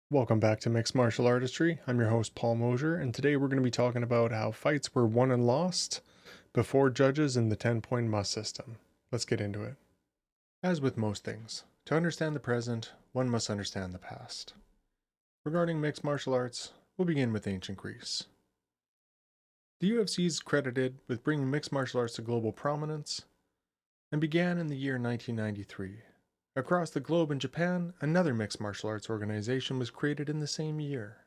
Welcome back to Mixed Martial Artistry. I'm your host, Paul Mosier, and today we're going to be talking about how fights were won and lost before judges in the 10-point must system. Let's get into it. As with most things, to understand the present, one must understand the past. Regarding mixed martial arts, we'll begin with ancient Greece. The UFC is credited with bringing mixed martial arts to global prominence and began in the year 1993. Across the globe in Japan, another mixed martial arts organization was created in the same year.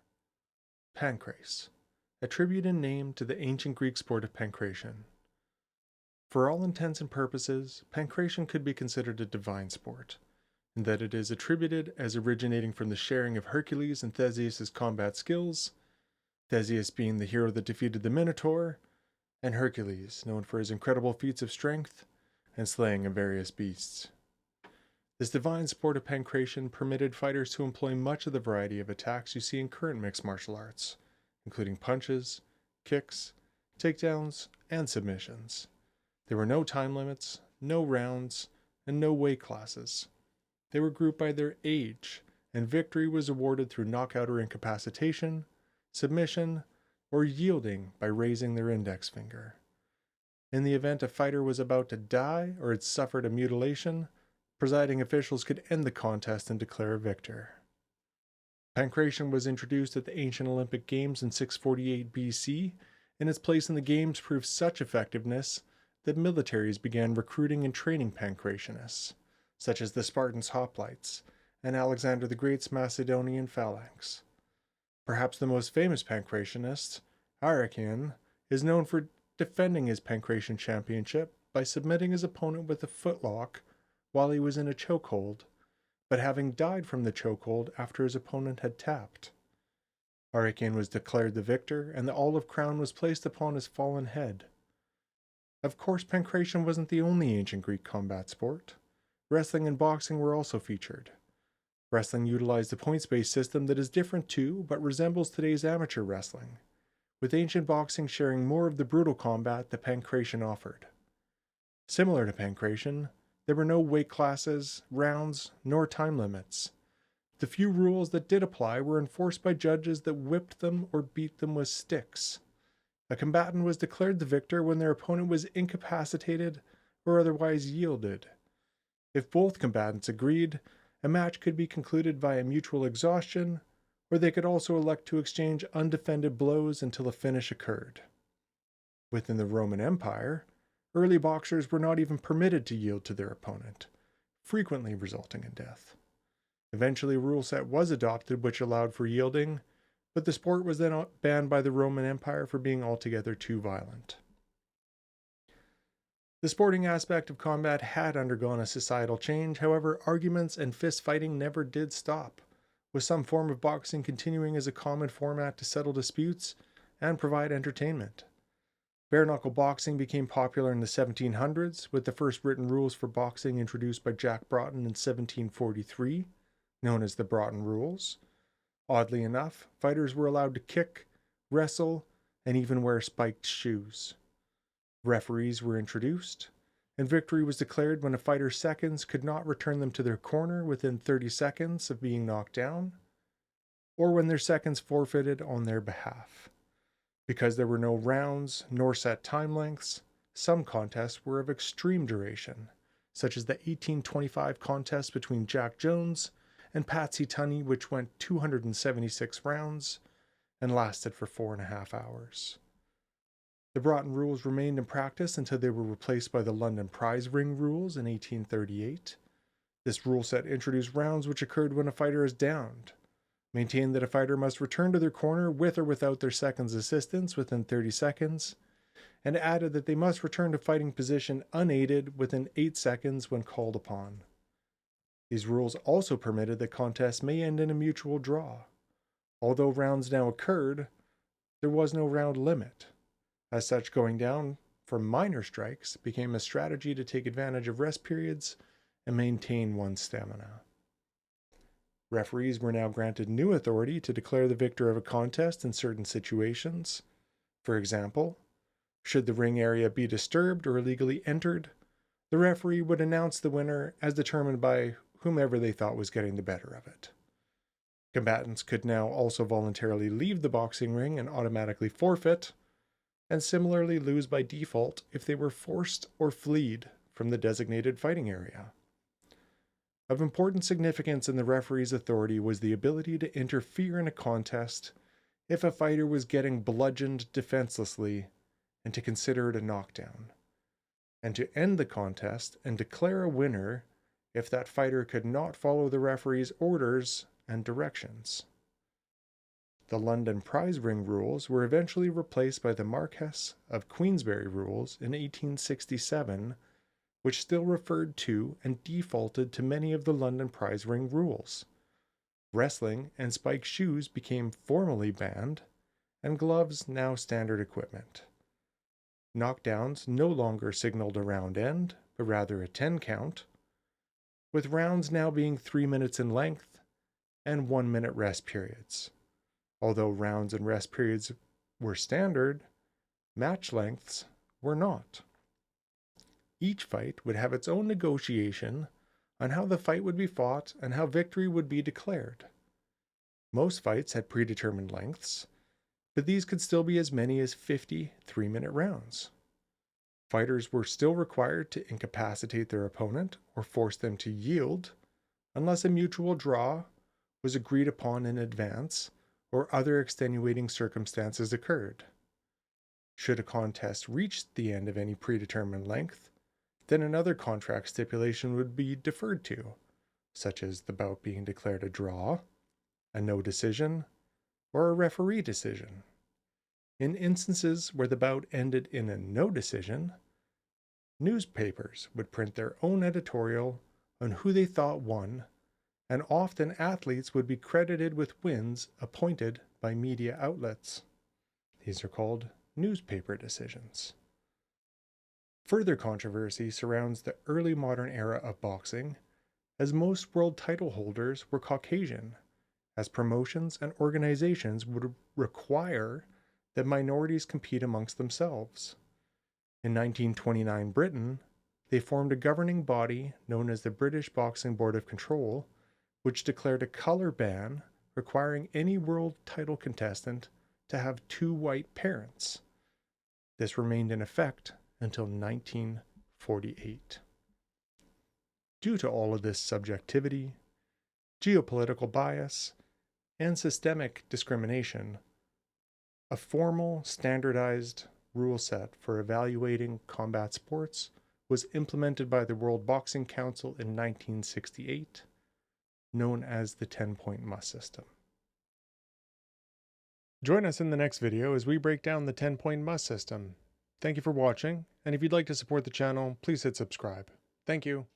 Pankration, a tribute in name to the ancient Greek sport of pankration. For all intents and purposes, pankration could be considered a divine sport, in that it is attributed as originating from the sharing of Hercules and Theseus' combat skills, Theseus being the hero that defeated the Minotaur, and Hercules, known for his incredible feats of strength and slaying of various beasts. This divine sport of pankration permitted fighters to employ much of the variety of attacks you see in current mixed martial arts, including punches, kicks, takedowns, and submissions. There were no time limits, no rounds, and no weight classes. They were grouped by their age, and victory was awarded through knockout or incapacitation, submission, or yielding by raising their index finger. In the event a fighter was about to die or had suffered a mutilation, presiding officials could end the contest and declare a victor. Pankration was introduced at the ancient Olympic Games in 648 BC, and its place in the Games proved such effectiveness that militaries began recruiting and training pankrationists, such as the Spartans' hoplites and Alexander the Great's Macedonian phalanx. Perhaps the most famous pankrationist, Ancient, is known for defending his pankration championship by submitting his opponent with a footlock while he was in a chokehold, but having died from the chokehold after his opponent had tapped. Ancient was declared the victor, and the olive crown was placed upon his fallen head. Of course, pankration wasn't the only ancient Greek combat sport. Wrestling and boxing were also featured. Wrestling utilized a points-based system that is different to, but resembles today's amateur wrestling, with ancient boxing sharing more of the brutal combat that pankration offered. Similar to pankration, there were no weight classes, rounds, nor time limits. The few rules that did apply were enforced by judges that whipped them or beat them with sticks. A combatant was declared the victor when their opponent was incapacitated or otherwise yielded. If both combatants agreed, a match could be concluded via mutual exhaustion, or they could also elect to exchange undefended blows until a finish occurred. Within the Roman Empire, early boxers were not even permitted to yield to their opponent, frequently resulting in death. Eventually, a rule set was adopted which allowed for yielding, but the sport was then banned by the Roman Empire for being altogether too violent. The sporting aspect of combat had undergone a societal change, however, arguments and fist fighting never did stop, with some form of boxing continuing as a common format to settle disputes and provide entertainment. Bare Knuckle Boxing became popular in the 1700s, with the first written rules for boxing introduced by Jack Broughton in 1743, known as the Broughton Rules. Oddly enough, fighters were allowed to kick, wrestle, and even wear spiked shoes. Referees were introduced, and victory was declared when a fighter's seconds could not return them to their corner within 30 seconds of being knocked down, or when their seconds forfeited on their behalf. Because there were no rounds nor set time lengths, some contests were of extreme duration, such as the 1825 contest between Jack Jones and Patsy Tunney, which went 276 rounds and lasted for 4.5 hours. The Broughton Rules remained in practice until they were replaced by the London Prize Ring Rules in 1838. This rule set introduced rounds which occurred when a fighter is downed, maintained that a fighter must return to their corner with or without their second's assistance within 30 seconds, and added that they must return to fighting position unaided within 8 seconds when called upon. These rules also permitted that contests may end in a mutual draw. Although rounds now occurred, there was no round limit. As such, going down for minor strikes became a strategy to take advantage of rest periods and maintain one's stamina. Referees were now granted new authority to declare the victor of a contest in certain situations. For example, should the ring area be disturbed or illegally entered, the referee would announce the winner as determined by whomever they thought was getting the better of it. Combatants could now also voluntarily leave the boxing ring and automatically forfeit, and similarly lose by default if they were forced or fled from the designated fighting area. Of important significance in the referee's authority was the ability to interfere in a contest if a fighter was getting bludgeoned defenselessly and to consider it a knockdown, and to end the contest and declare a winner if that fighter could not follow the referee's orders and directions. The London prize ring rules were eventually replaced by the Marquess of Queensbury rules in 1867, which still referred to and defaulted to many of the London prize ring rules. Wrestling and spiked shoes became formally banned, and gloves now standard equipment. Knockdowns no longer signaled a round end, but rather a 10 count, with rounds now being 3 minutes in length and 1 minute rest periods. Although rounds and rest periods were standard, match lengths were not. Each fight would have its own negotiation on how the fight would be fought and how victory would be declared. Most fights had predetermined lengths, but these could still be as many as 50 3-minute rounds. Fighters were still required to incapacitate their opponent or force them to yield unless a mutual draw was agreed upon in advance or other extenuating circumstances occurred. Should a contest reach the end of any predetermined length, then another contract stipulation would be deferred to, such as the bout being declared a draw, a no decision, or a referee decision. In instances where the bout ended in a no decision, newspapers would print their own editorial on who they thought won, and often athletes would be credited with wins appointed by media outlets. These are called newspaper decisions. Further controversy surrounds the early modern era of boxing, as most world title holders were Caucasian, as promotions and organizations would require that minorities compete amongst themselves. In 1929 Britain, they formed a governing body known as the British Boxing Board of Control, which declared a color ban requiring any world title contestant to have 2 white parents. This remained in effect until 1948. Due to all of this subjectivity, geopolitical bias, and systemic discrimination, a formal, standardized rule set for evaluating combat sports was implemented by the World Boxing Council in 1968, known as the 10-point must system. Join us in the next video as we break down the 10-point must system. Thank you for watching, and if you'd like to support the channel, please hit subscribe. Thank you.